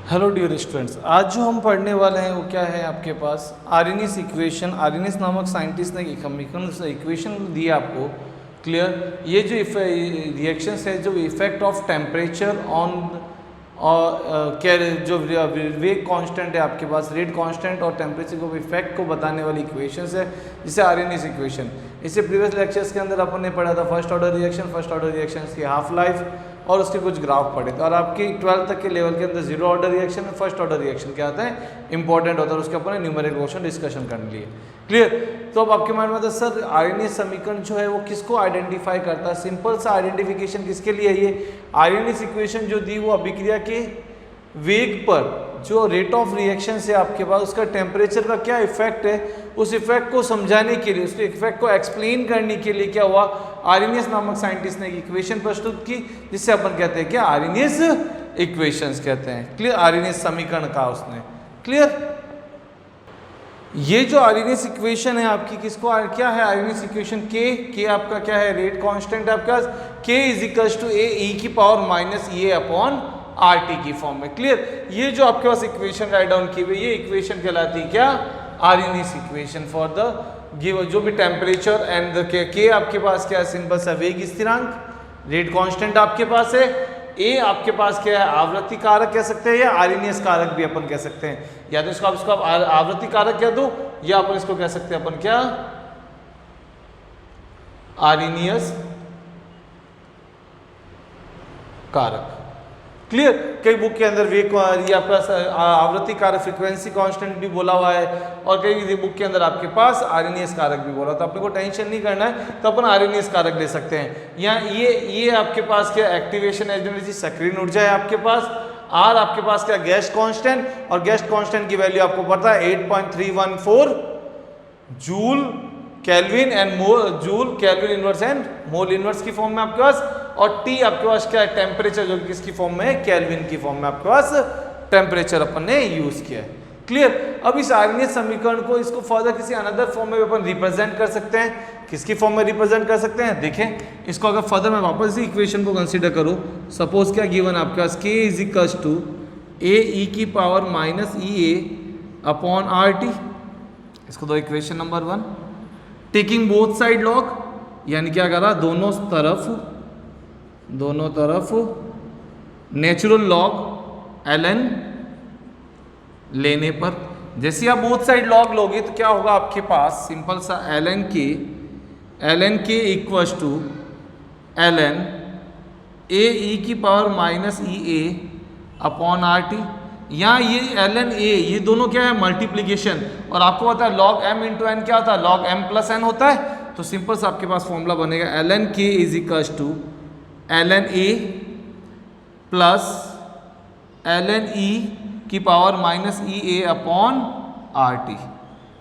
Hello dear students, आज जो हम पढ़ने वाले हैं वो क्या है आपके पास आर्यनियस इक्वेशन। आर्यनियस नामक साइंटिस्ट ने इक्वेशन दी आपको। क्लियर। ये जो रिएक्शंस है, जो इफेक्ट ऑफ टेम्परेचर ऑन क्या जो वेग कांस्टेंट है आपके पास, रेट कांस्टेंट और टेम्परेचर को इफेक्ट को बताने वाली इक्वेशंस है, जिसे आर्यनियस इक्वेशन। इससे प्रीवियस लेक्चर्स के अंदर अपन ने पढ़ा था फर्स्ट ऑर्डर रिएक्शंस की हाफ लाइफ और उसके कुछ ग्राफ पढ़े थे। और आपकी 12th तक के लेवल के अंदर zero order reaction, first order reaction क्या आता है, इंपॉर्टेंट होता है, उसके अपन न्यूमेरिकल क्वेश्चन डिस्कशन करने लिए। क्लियर। तो अब आपके माइंड में था सर आर्यनियस समीकरण जो है वो किसको आइडेंटिफाई करता है, सिंपल सा आइडेंटिफिकेशन किसके लिए है। ये आर्यनियस इक्वेशन जो दी वो अभिक्रिया के वेग पर जो रेट ऑफ रिएक्शन है आपके पास, उसका टेम्परेचर का क्या इफेक्ट है, उस इफेक्ट को समझाने के लिए, उसके इफेक्ट को एक्सप्लेन करने के लिए क्या हुआ, आर्यनियस नामक साइंटिस्ट ने एक इक्वेशन प्रस्तुत की, जिससे अपन कहते हैं क्या, आर्यनियस इक्वेशंस कहते हैं। क्लियर। आर्यनियस समीकरण कहा उसने। क्लियर। ये जो आर्यनियस इक्वेशन है आपकी किसको क्या है, आर्यनियस इक्वेशन के आपका क्या है, रेट कांस्टेंट है आपका, के इज इक्वल्स टू ए ई की पावर माइनस ए अपॉन आर टी की फॉर्म में। क्लियर। ये जो आपके पास इक्वेशन राइट डाउन की हुई, ये इक्वेशन कहलाती है क्या, आर्यनियस इक्वेशन फॉर द गिव जो भी टेम्परेचर एंड के आपके पास क्या है, सिंपल सा वेग स्थिरांक, रेट कांस्टेंट आपके पास है, ए आपके पास क्या है, आवृत्ति कारक कह सकते हैं या आर्यनियस कारक भी अपन कह सकते हैं, या तो इसको आवृत्ति कारक कह दो या अपन इसको कह सकते हैं अपन क्या, आर्यनियस कारक। क्लियर। कई बुक के अंदर वेग ये आपका आवृत्ति कारक फ्रीक्वेंसी कांस्टेंट भी बोला हुआ है, और कई बुक के अंदर आपके पास आर्यनियस कारक भी बोला, तो अपने को टेंशन नहीं करना है, तो अपन आर्यनियस कारक ले सकते हैं। यहाँ ये आपके पास क्या, एक्टिवेशन एनर्जी सक्रिय ऊर्जा है आपके पास, आर आपके पास क्या, गैस कांस्टेंट, और गैस कांस्टेंट की वैल्यू आपको पता है 8.314 joule kelvin and joule kelvin inverse and mole inverse की फॉर्म में आपके पास, और टी आपके पास क्या है, टेम्परेचर, जो किसकी फॉर्म में है, केल्विन की फॉर्म में आपके पास टेम्परेचर अपन ने यूज किया है। क्लियर। अब इस आर्यनियस समीकरण को इसको फर्दर किसी अनदर फॉर्म में अपन रिप्रेजेंट कर सकते हैं। किसकी फॉर्म में रिप्रेजेंट कर सकते हैं, देखें इसको। अगर फर्दर मैं वापस इसी इक्वेशन को कंसीडर करूं, सपोज क्या गिवन आपके पास के इज इक्वल्स टू ए ई की power minus E A upon R T, इसको दो equation number 1। Taking both side log, यानी क्या करा, दोनों तरफ नेचुरल लॉग ln लेने पर, जैसे आप बोथ साइड लॉग लोगे तो क्या होगा आपके पास, सिंपल सा ln के इक्वल्स टू ln ए ई की power minus E A upon R T. यहाँ ये ln a, ये दोनों क्या है, मल्टीप्लीकेशन, और आपको पता है log m इंटू एन क्या होता है, log m प्लस n होता है। तो सिंपल सा आपके पास फॉर्मूला बनेगा ln k is equals to ln a plus ln e की power minus E A upon R T.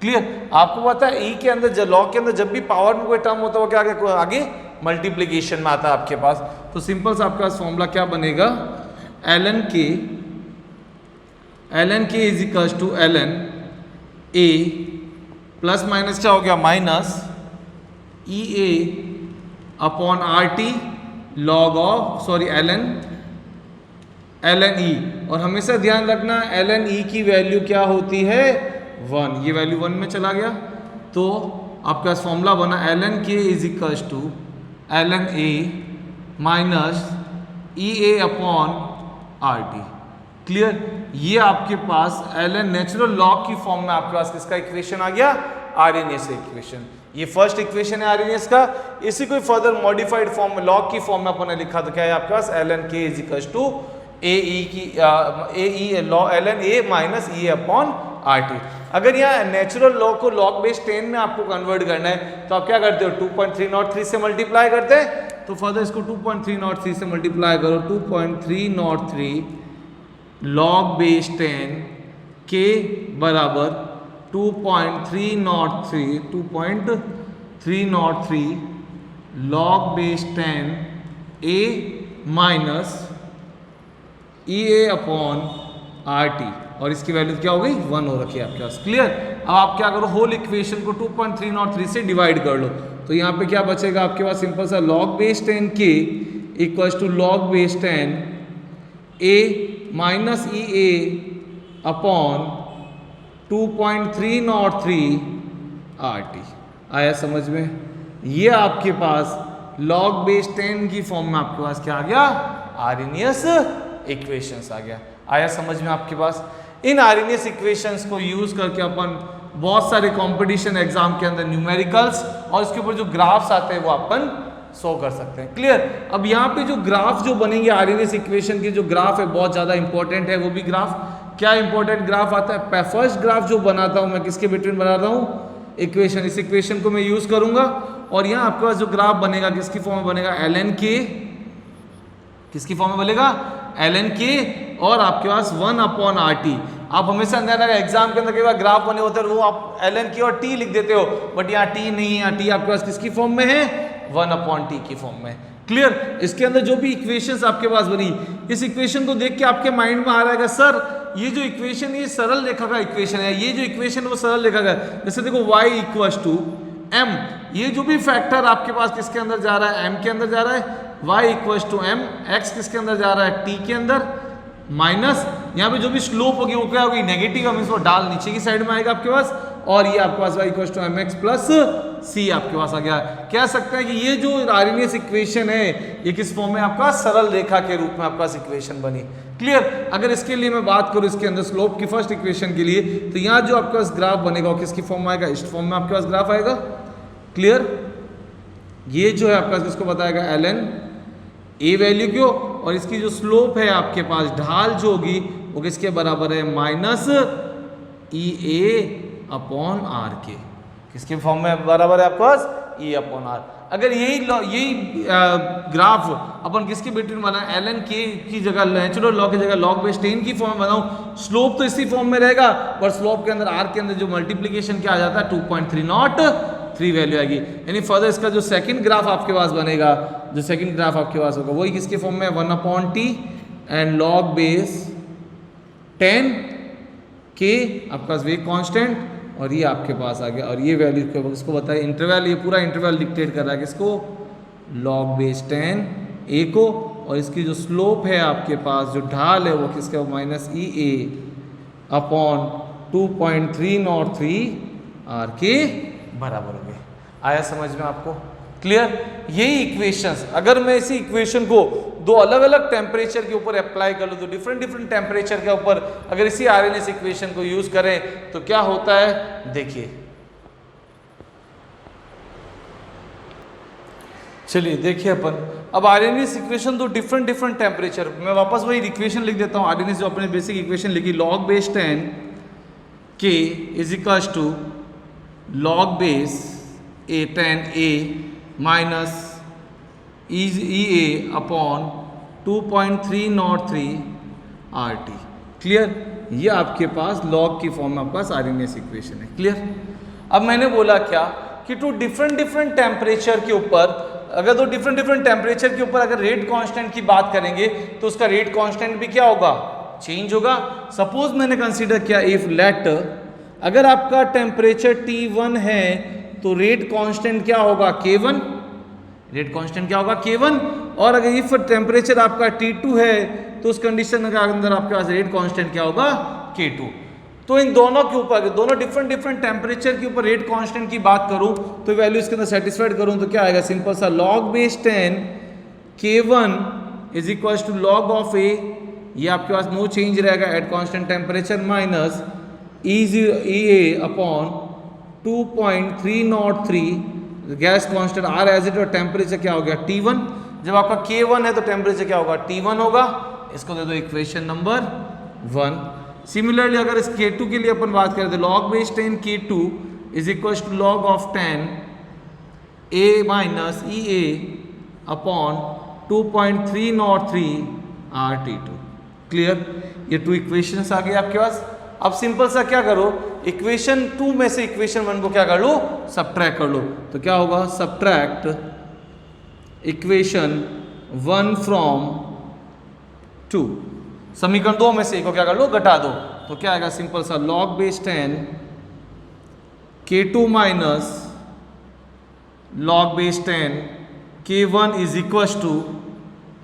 Clear. आपको पता है e के अंदर जब लॉग के अंदर जब भी पावर में कोई टर्म होता है वो क्या आगे मल्टीप्लीकेशन में आता है आपके पास। तो सिंपल सा आपके पास फॉर्मूला क्या बनेगा, ln k is equals to ln a plus minus क्या हो गया, minus E A upon R T log of ln e। और हमेशा ध्यान रखना ln e की वैल्यू क्या होती है, 1। ये वैल्यू 1 में चला गया, तो आपके पास फॉर्मूला बना ln k is equals to ln a minus E A upon R T. Clear. ये आपके पास ln नेचुरल लॉग की फॉर्म में आपके पास किसका इक्वेशन आ गया, आर्यनियस इक्वेशन। ये फर्स्ट इक्वेशन है आर्यनियस का। इसी को फर्दर मॉडिफाइड फॉर्म में, लॉग की फॉर्म में अपन ने लिखा, तो क्या है आपके पास ln k is equals to ln a minus E upon R T. अगर यहाँ नेचुरल लॉग को लॉग बेस 10 में आपको कन्वर्ट करना है, तो आप क्या करते हो, 2.303 से मल्टीप्लाई करते हैं। तो फर्दर इसको 2.303 से मल्टीप्लाई करो, 2.303 लॉग बेस 10 के बराबर 2.303 log base 10 a minus E A upon R T, और इसकी वैल्यू क्या हो गई, 1 हो रखी है आपके पास। क्लियर। अब आप क्या करो, होल इक्वेशन को 2.303 से डिवाइड कर लो, तो यहाँ पे क्या बचेगा आपके पास, सिंपल सा log बेस 10 के equals to log base 10 a minus E A upon 2.303 R T. आया समझ में? ये आपके पास log बेस 10 की फॉर्म में आपके पास क्या आ गया? आर्हेनियस इक्वेशंस आ गया। आया समझ में आपके पास? इन आर्हेनियस इक्वेशंस को यूज करके अपन बहुत सारे कंपटीशन एग्जाम के अंदर न्यूमेरिकल्स और इसके ऊपर जो ग्राफ्स आते हैं वो अपन शो कर सकते हैं। क्लियर? अब यहाँ पे जो ग्राफ जो बनेंगे आर्हेनियस इक्वेशन के जो ग्राफ है बहुत ज्यादा इंपॉर्टेंट है। वो भी ग्राफ क्या इंपॉर्टेंट ग्राफ आता है? फर्स्ट ग्राफ जो बनाता हूं मैं किसके बिटवीन बना रहा हूं? इक्वेशन। इस इक्वेशन को मैं यूज करूंगा और यहाँ आपके पास जो ग्राफ बनेगा किसकी फॉर्म में बनेगा? ln k। किसकी फॉर्म में बनेगा? ln k और आपके पास 1/RT। आप हमेशा अंदर एग्जाम के अंदर कई बार ग्राफ बने होते हैं वो आप ln k और t लिख देते हो, बट यहाँ t नहीं है, यहाँ t आपके पास किसकी फॉर्म में है? 1/t की फॉर्म में। क्लियर? इसके अंदर जो भी इक्वेशंस आपके पास बनी, इस इक्वेशन को देख के आपके माइंड में आ रहा है सर ये जो इक्वेशन ये सरल रेखा का इक्वेशन है, ये जो इक्वेशन वो सरल रेखा का है। जैसे देखो y = m, ये जो भी फैक्टर आपके पास किसके अंदर जा रहा है? m के अंदर जा रहा है। y = m, x किसके अंदर जा रहा है? t के अंदर, माइनस यहाँ पे जो भी स्लोप होगी वो क्या होगी? नेगेटिव। हम इसको डाल नीचे की साइड में आएगा आपके पास और ये आपके पास y = mx + c आपके पास आ गया। कह सकते हैं कि ये जो आर्हेनियस इक्वेशन है ये किस फॉर्म में आपका? सरल रेखा के रूप में आपके पास इक्वेशन बनी। क्लियर? अगर इसके लिए मैं बात करूं इसके अंदर स्लोप की फर्स्ट इक्वेशन के लिए, तो यहाँ जो आपके पास ग्राफ बनेगा वो किसकी फॉर्म में आएगा? इस फॉर्म में आपके पास ग्राफ आएगा। क्लियर? ये जो है आपके पास किसको बताएगा? ln a वैल्यू क्यों, और इसकी जो स्लोप है आपके पास ढाल जो होगी वो किसके बराबर है? -EA/r के। किसके फॉर्म में बराबर है आपके पास? E/r। अगर यही ग्राफ अपन किसके बिटवीन बनाए? ln k की जगह नेचुरल लॉग की जगह log बेस 10 की फॉर्म में बनाऊं, स्लोप तो इसी फॉर्म में रहेगा, पर स्लोप के अंदर r के अंदर जो मल्टीप्लीकेशन क्या आ जाता है? 2.303 वैल्यू आएगी। यानी फर्दर इसका जो सेकंड ग्राफ आपके पास बनेगा, जो सेकंड ग्राफ आपके पास होगा वही किसके फॉर्म में? 1/t and log base 10 k आपके पास वेग कांस्टेंट, और ये आपके पास आ गया। और ये वैल्यू किसको बताए? इंटरवल। ये पूरा इंटरवल डिक्टेट कर रहा है किसको? log बेस 10 a को, और इसकी जो स्लोप है आपके पास जो ढाल है वो किसका? -EA/2.303 r के बराबर हो गए। आया समझ में आपको? क्लियर? यही इक्वेशंस अगर मैं इसी इक्वेशन को दो अलग अलग टेम्परेचर के ऊपर अप्लाई कर लूँ तो डिफरेंट टेम्परेचर के ऊपर अगर इसी आरएनएस इक्वेशन को यूज करें तो क्या होता है? देखिए, चलिए देखिए अपन अब आरएनएस इक्वेशन तो डिफरेंट टेम्परेचर, मैं वापस वही इक्वेशन लिख देता हूँ। आरएनएस जो अपने बेसिक इक्वेशन लिखी, log base 10 k = log base 10a minus EA/2.303 RT। Clear? ये आपके पास लॉग की फॉर्म में आपके पास आरएनएस इक्वेशन है। क्लियर? अब मैंने बोला क्या कि टू डिफरेंट टेम्परेचर के ऊपर, अगर तो डिफरेंट टेम्परेचर के ऊपर अगर रेट कांस्टेंट की बात करेंगे तो उसका रेट कांस्टेंट भी क्या होगा? चेंज होगा। सपोज मैंने कंसीडर किया इफ लेट अगर आपका टेम्परेचर T1 है तो रेट कांस्टेंट क्या होगा? K1। रेट कांस्टेंट क्या होगा? K1। और अगर इफ टेम्परेचर आपका T2 है तो उस कंडीशन के अंदर आपके पास रेट कांस्टेंट क्या होगा? K2। तो इन दोनों के ऊपर, दोनों डिफरेंट टेम्परेचर के ऊपर रेट कांस्टेंट की बात करूं तो वैल्यू इसके अंदर सेटिस्फाइड करूं तो क्या आएगा? सिंपल सा log base 10 K1 = log of A, ये आपके पास नो चेंज रहेगा at constant temperature, minus EA/2.303 gas constant R as it, और टेम्परेचर क्या हो गया? T1। जब आपका K1 है तो टेम्परेचर क्या होगा? T1 होगा। इसको दे दो इक्वेशन नंबर 1। सिमिलरली अगर इस K2 के लिए अपन बात करें तो log base 10 K2 = log of 10 A minus EA/2.303 RT2। Clear? ये 2 इक्वेशंस आ गए आपके पास। अब सिंपल सा क्या करो, इक्वेशन 2 में से इक्वेशन 1 को क्या कर लो? सबट्रैक्ट कर लो। तो क्या होगा? सबट्रैक्ट इक्वेशन 1 फ्रॉम 2, समीकरण 2 में से एक को क्या कर लो? घटा दो। तो क्या आएगा? सिंपल सा log base 10 K2 minus log base 10 K1 =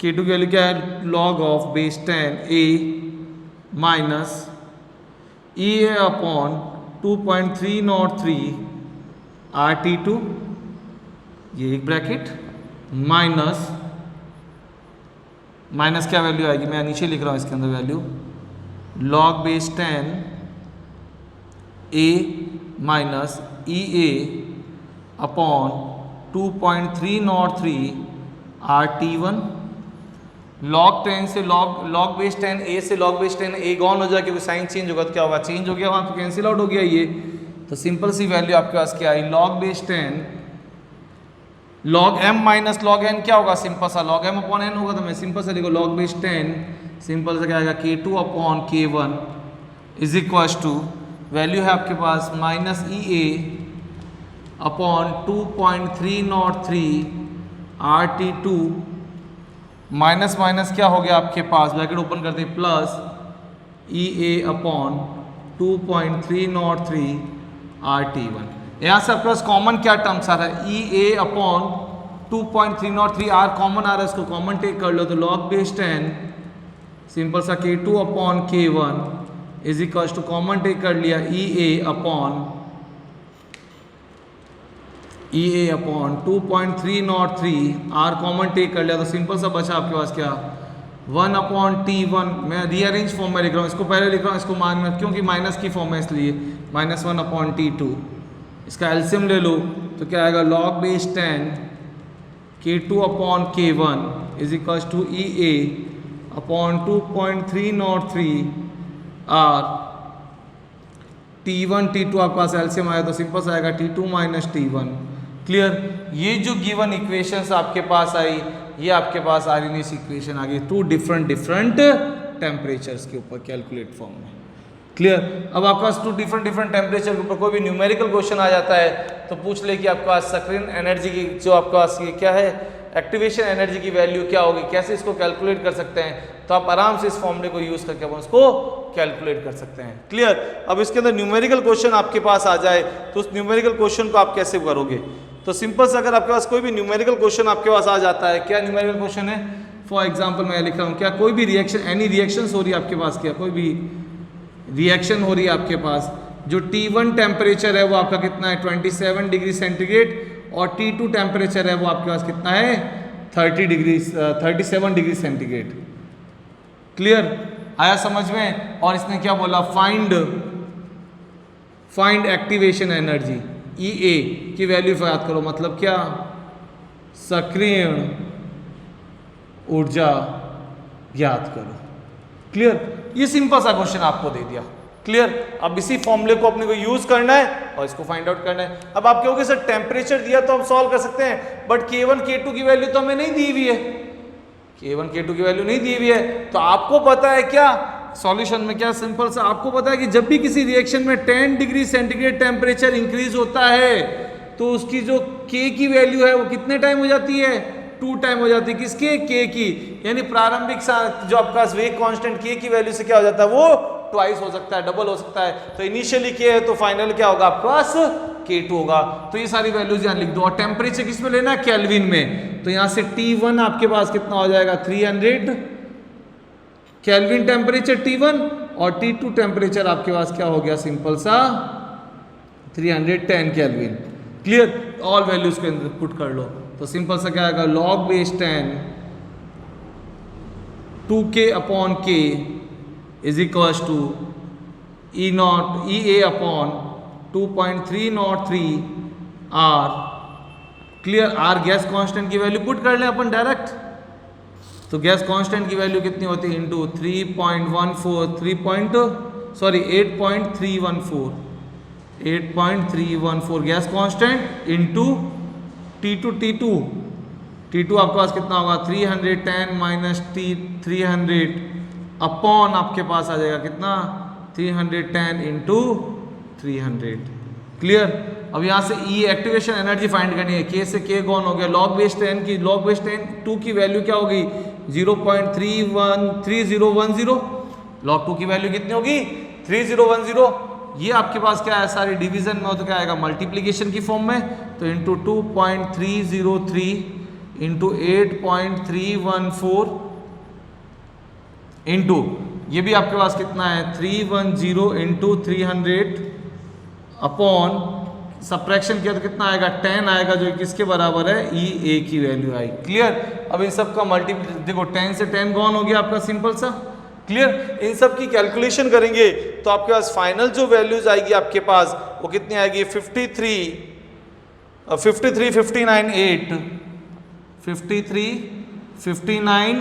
K2 की वैल्यू क्या है? log of base 10 A minus EA upon 2.303 RT2, ये एक ब्रैकेट, माइनस क्या वैल्यू आएगी, मैं नीचे लिख रहा हूँ इसके अंदर value, log base 10 A minus EA upon 2.303 RT1। log 10 से log बेस 10 A से log बेस 10 A गॉन हो जाए, क्योंकि साइन चेंज होगा तो क्या होगा, चेंज हो गया वहाँ पे, कैंसिल आउट हो गया ये। तो सिंपल सी वैल्यू आपके पास क्या आई, log base 10 log m minus log n क्या होगा, सिंपल सा log m अपॉन n होगा, तो मैं सिंपल सा लिखो log बेस 10 सिंपल सा क्या आएगा K2 upon K1 is equal to value है आपके पास minus EA upon 2.303 RT2 minus minus क्या हो गया आपके पास, ब्रैकेट ओपन करते प्लस EA अपॉन 2.303 RT1। यहाँ से आपके पास कॉमन क्या टर्म्स आ रहा है, EA अपॉन 2.303 R कॉमन आ रहा है, इसको कॉमन टेक कर लो, तो log बेस 10 सिंपल सा K2 upon K1 is equal to common take कर लिया EA upon 2.303 R common take कर लिया, तो सिंपल सा बचा आपके पास क्या 1 अपॉन T1, मैं रीअरेंज फॉर्म में लिख रहा हूँ, इसको पहले लिख रहा हूँ, इसको मान में क्योंकि माइनस की फॉर्म है इसलिए माइनस 1 अपॉन T2, इसका एलसीएम ले लो तो क्या आएगा log base 10 K2 upon K1 is equal to EA upon 2.303 R T1 T2 आपके पास एलसीएम आया तो सिंपल सा आएगा T2 माइनस T1। क्लियर, ये जो गिवन इक्वेशंस आपके पास आई, ये आपके पास आर्हेनियस इक्वेशन आ गई, टू डिफरेंट टेम्परेचर्स के ऊपर कैलकुलेट फॉर्म में। क्लियर, अब आपके पास टू डिफरेंट टेम्परेचर के ऊपर कोई भी न्यूमेरिकल क्वेश्चन आ जाता है तो पूछ ले कि आपके पास सक्रिन एनर्जी की जो आपके पास ये क्या है, एक्टिवेशन एनर्जी की वैल्यू क्या होगी, कैसे इसको कैलकुलेट कर सकते हैं, तो आप आराम से इस फॉर्मूले को यूज करके अपन उसको कैलकुलेट कर सकते हैं। क्लियर, अब इसके अंदर न्यूमेरिकल क्वेश्चन आपके पास आ जाए तो उस न्यूमेरिकल क्वेश्चन को आप कैसे करोगे, तो सिंपल से अगर आपके पास कोई भी न्यूमेरिकल क्वेश्चन आपके पास आ जाता है, क्या न्यूमेरिकल क्वेश्चन है, फॉर एग्जांपल मैं लिख रहा हूँ, क्या कोई भी रिएक्शन, एनी रिएक्शंस हो रही है आपके पास, क्या कोई भी रिएक्शन हो रही है आपके पास, जो T1 टेम्परेचर है वो आपका कितना है 27 डिग्री सेंटीग्रेड, और T2 टेम्परेचर है वो आपके पास कितना है 37 डिग्री सेंटीग्रेड। क्लियर, आया समझ में। और इसने क्या बोला, फाइंड एक्टिवेशन एनर्जी EA की वैल्यू याद करो, मतलब क्या, सक्रियण ऊर्जा ज्ञात करो। क्लियर, ये सिंपल सा क्वेश्चन आपको दे दिया। क्लियर, अब इसी फॉर्मूले को अपने को यूज करना है और इसको फाइंड आउट करना है। अब आप कहोगे सर टेम्परेचर दिया तो हम सॉल्व कर सकते हैं, बट K1 K2 की वैल्यू तो हमें नहीं दी हुई है, K1 K2 की वैल्यू नहीं दी हुई है, तो आपको पता है क्या सॉल्यूशन में, क्या सिंपल सा आपको पता है कि जब भी किसी रिएक्शन में 10 डिग्री सेंटीग्रेड टेम्परेचर इंक्रीज होता है तो उसकी जो K की वैल्यू है वो कितने टाइम हो जाती है, 2 टाइम हो जाती है, किसके, K की, यानी प्रारंभिक जो आपका वेग कांस्टेंट K की वैल्यू से क्या हो जाता है, वो ट्वाइस हो सकता है, डबल हो सकता है। तो इनिशियली K है तो फाइनल क्या होगा आपके पास K2 होगा। तो ये सारी वैल्यूज यहाँ लिख दो, और टेम्परेचर किस में लेना है, केल्विन में, तो यहाँ से T1 आपके पास कितना हो जाएगा 300 केल्विन टेम्परेचर T1, और T2 टेम्परेचर आपके पास क्या हो गया, सिंपल सा 310 केल्विन। क्लियर, ऑल वैल्यूज के अंदर पुट कर लो, तो सिंपल सा क्या आएगा log base 10 2K upon K is equal to EA upon 2.303 R। Clear, R gas constant की वैल्यू पुट कर लें अपन डायरेक्ट, तो गैस कांस्टेंट की वैल्यू कितनी होती है, into 8.314 gas constant into T2 आपके पास कितना होगा 310 माइनस 300 अपॉन आपके पास आ जाएगा कितना 310 इंटू 300। क्लियर, अब यहाँ से E एक्टिवेशन एनर्जी फाइंड करनी है, K से K गॉन हो गया, log बेस 10 2 की वैल्यू क्या होगी 0.3010, log 2 की वैल्यू कितनी होगी 3010। ये आपके पास क्या है, सारी डिवीजन में हो तो क्या आएगा मल्टीप्लीकेशन की फॉर्म में, तो इंटू 2.303 इंटू 8.314 इंटू ये भी आपके पास कितना है 310 इंटू 300 अपॉन सब्ट्रैक्शन किया तो कितना आएगा 10 आएगा, जो किसके बराबर है ई ए की वैल्यू आई। क्लियर। अब इन सब का मल्टीप्लाई देखो 10 से 10 गॉन हो गया आपका, सिंपल सा। क्लियर। इन सब की कैलकुलेशन करेंगे तो आपके पास फाइनल जो वैल्यूज आएगी आपके पास वो कितनी आएगी 53 59 8 53 59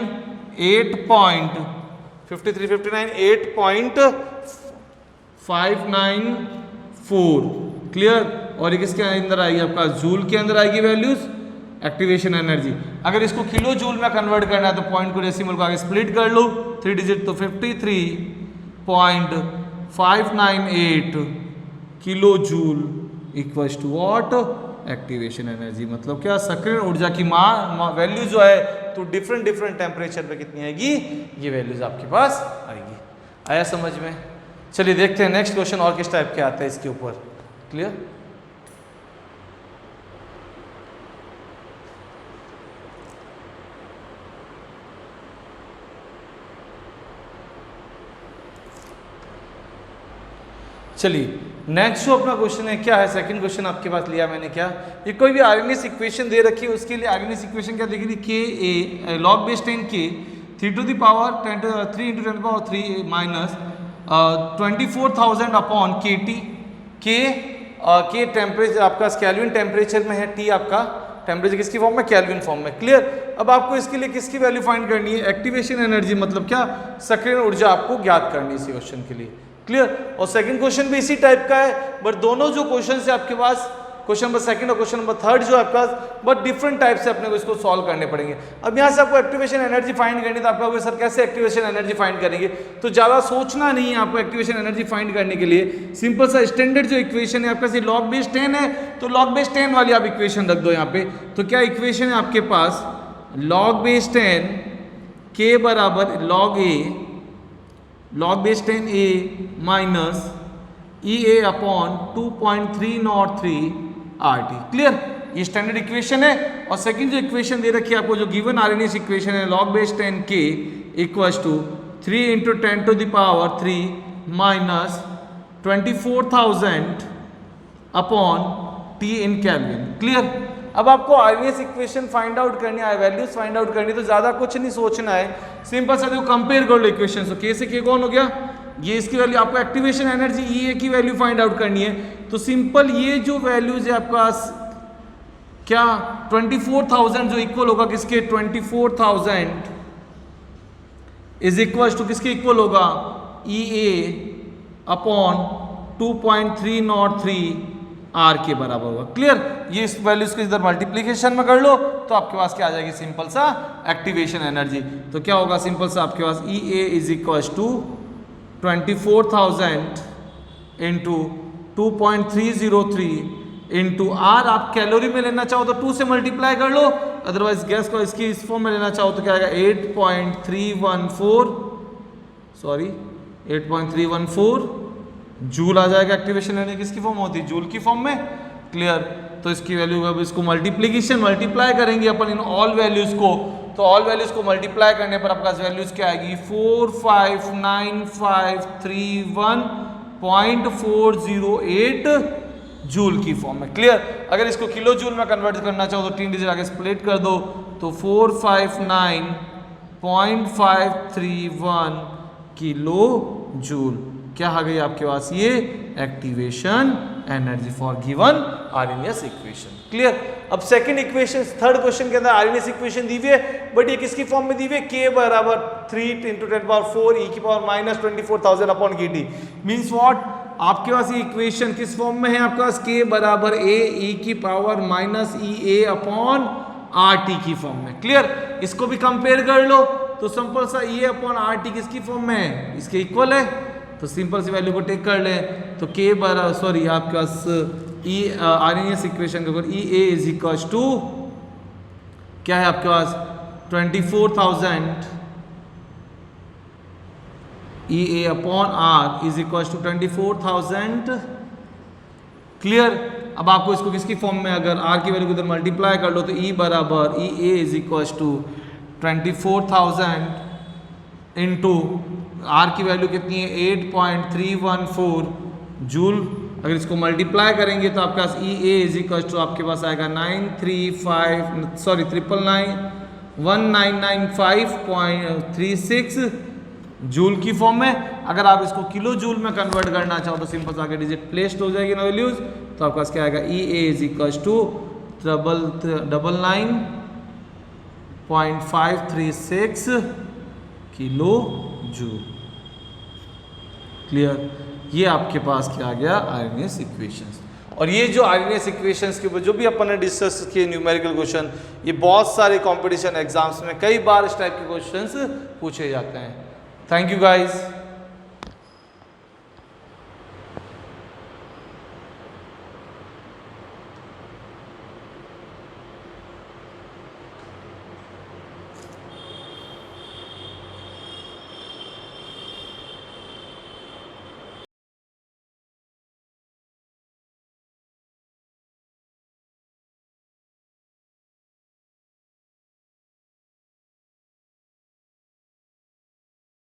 8.594। क्लियर। और ये किसके अंदर आएगी आपका जूल के अंदर आएगी वैल्यूज, एक्टिवेशन एनर्जी। अगर इसको किलो जूल में कन्वर्ट करना है तो पॉइंट को डेसिमल को आगे स्प्लिट कर लो 3 डिजिट, तो 53.598 kilo joule equals to what activation energy. मतलब क्या सक्रिय ऊर्जा की वैल्यू जो है तो डिफरेंट टेम्परेचर पे कितनी आएगी, ये वैल्यूज आपके पास आएगी। आया समझ में? चलिए देखते हैं नेक्स्ट क्वेश्चन और किस टाइप के आते हैं इसके ऊपर। क्लियर। चलिए नेक्स्ट जो अपना क्वेश्चन है क्या है, सेकंड क्वेश्चन आपके पास लिया मैंने। क्या ये कोई भी आरएनएस इक्वेशन दे रखी है, उसके लिए आरएनएस इक्वेशन क्या देखिए के ए लॉग बेस 10 के 3 to the power 3 into 10 power 3 minus 24,000 upon के टी। के टेम्परेचर आपका केल्विन टेम्परेचर में है, टी आपका टेम्परेचर किसकी फॉर्म में, केल्विन फॉर्म में। क्लियर। अब आपको इसके लिए किसकी वैल्यू फाइंड करनी है, एक्टिवेशन एनर्जी, मतलब क्या सक्रिय ऊर्जा आपको ज्ञात करनी है इसी क्वेश्चन के लिए। क्लियर। और सेकंड क्वेश्चन भी इसी टाइप का है, बट दोनों जो क्वेश्चन है आपके पास, क्वेश्चन नंबर सेकंड और क्वेश्चन नंबर थर्ड जो है आपके पास, बट डिफरेंट टाइप से अपने को इसको सॉल्व करने पड़ेंगे। अब यहाँ से आपको एक्टिवेशन एनर्जी फाइंड करनी है, तो आपको सर कैसे एक्टिवेशन एनर्जी फाइंड करेंगे, तो ज़्यादा सोचना नहीं है आपको एक्टिवेशन एनर्जी फाइंड करने के लिए। सिंपल सा स्टैंडर्ड जो इक्वेशन है आपका लॉग बेस 10 है, तो लॉग बेस 10 वाली आप इक्वेशन रख दो यहाँ पे। तो क्या इक्वेशन है आपके पास, लॉग बेस 10 के बराबर log base 10 A minus E A upon 2.303 R T. Clear. ये स्टैंडर्ड इक्वेशन है। और सेकंड जो इक्वेशन दे रखी है आपको, जो गिवन आरएनएस इक्वेशन है, लॉग बेस 10 के equals to 3 into 10 to the power 3 minus 24,000 upon T in kelvin. Clear. अब आपको आरएनएस इक्वेशन फाइंड आउट करनी है, वैल्यूज फाइंड आउट करनी, तो ज्यादा कुछ नहीं सोचना है, सिंपल सा देखो कंपेयर कर लो इक्वेशन। तो के से के कौन हो गया, ये इसकी वैल्यू, आपको एक्टिवेशन एनर्जी ई ए की वैल्यू फाइंड आउट करनी है। तो सिंपल ये जो वैल्यूज है आपका क्या 24,000 जो इक्वल होगा किसके, 24,000 इज इक्वल टू किसके इक्वल होगा, ई ए अपॉन 2.303 आर के बराबर होगा। क्लियर। ये इस वैल्यूज को इधर मल्टीप्लीकेशन में कर लो तो आपके पास क्या आ जाएगी, सिंपल सा एक्टिवेशन एनर्जी। तो क्या होगा सिंपल सा आपके पास E A is equal to 24,000 into 2.303 into R, आप कैलोरी में लेना चाहो तो 2 से मल्टीप्लाई कर लो, अदरवाइज गैस को इसकी इस फॉर्म में लेना चाहो तो क्या आएगा 8.314 जूल आ जाएगा। एक्टिवेशन एनर्जी किसकी फॉर्म होती है, जूल की फॉर्म में। क्लियर। तो इसकी वैल्यू अब इसको मल्टीप्लाई करेंगे अपन इन ऑल वैल्यूज को, तो ऑल वैल्यूज को मल्टीप्लाई करने पर आपका वैल्यूज क्या आएगी 459,531.408 जूल की फॉर्म में। क्लियर। अगर इसको किलो जूल में कन्वर्ट करना चाहो तो 3 डिजिट आगे स्प्लिट कर दो, तो 459.531 किलो जूल क्या आ गई आपके पास, ये activation energy for given Arrhenius equation. Clear. अब सेकंड इक्वेशन, थर्ड क्वेश्चन के अंदर आरएनएस इक्वेशन दी हुई है, बट ये किसकी फॉर्म में दी हुई है, के बराबर 3 इंटू 10 पावर 4 ई की पावर माइनस 24,000 अपॉन के टी। मीन्स व्हाट, आपके पास ये इक्वेशन किस फॉर्म में है, आपके पास के बराबर ए ई की power minus E A upon R T की फॉर्म में। क्लियर। इसको भी कंपेयर कर लो तो सिंपल सा ई ए अपॉन आर टी किसकी फॉर्म में है, इसके इक्वल है, तो सिंपल सी वैल्यू को टेक कर ले, तो के बराबर सॉरी आपके पास ई आरएनएस इक्वेशन के ऊपर E A is equal to क्या है आपके पास 24,000 E A upon R is equal to 24,000। Clear. अब आपको इसको किसकी फॉर्म में, अगर आर की वैल्यू को इधर मल्टीप्लाई कर लो तो ई बराबर E A is equal to 24,000 into R की वैल्यू कितनी है 8.314 जूल। अगर इसको मल्टीप्लाई करेंगे तो आपके पास E A is equal to आपके पास आएगा 1995.36 जूल की फॉर्म में। अगर आप इसको किलो जूल में कन्वर्ट करना चाहो तो सिंपल सा आगे डिजिट प्लेस्ड हो जाएगी ना वैल्यूज, तो आपके पास क्या आएगा E A is equal to 999.536 kilo joule. Clear? ये आपके पास क्या आ गया आरएनएस इक्वेशंस। और ये जो आरएनएस इक्वेशंस के ऊपर जो भी अपन ने डिस्कस किए न्यूमेरिकल क्वेश्चन, ये बहुत सारे कंपटीशन एग्जाम्स में कई बार इस टाइप के क्वेश्चंस पूछे जाते हैं। Thank you guys.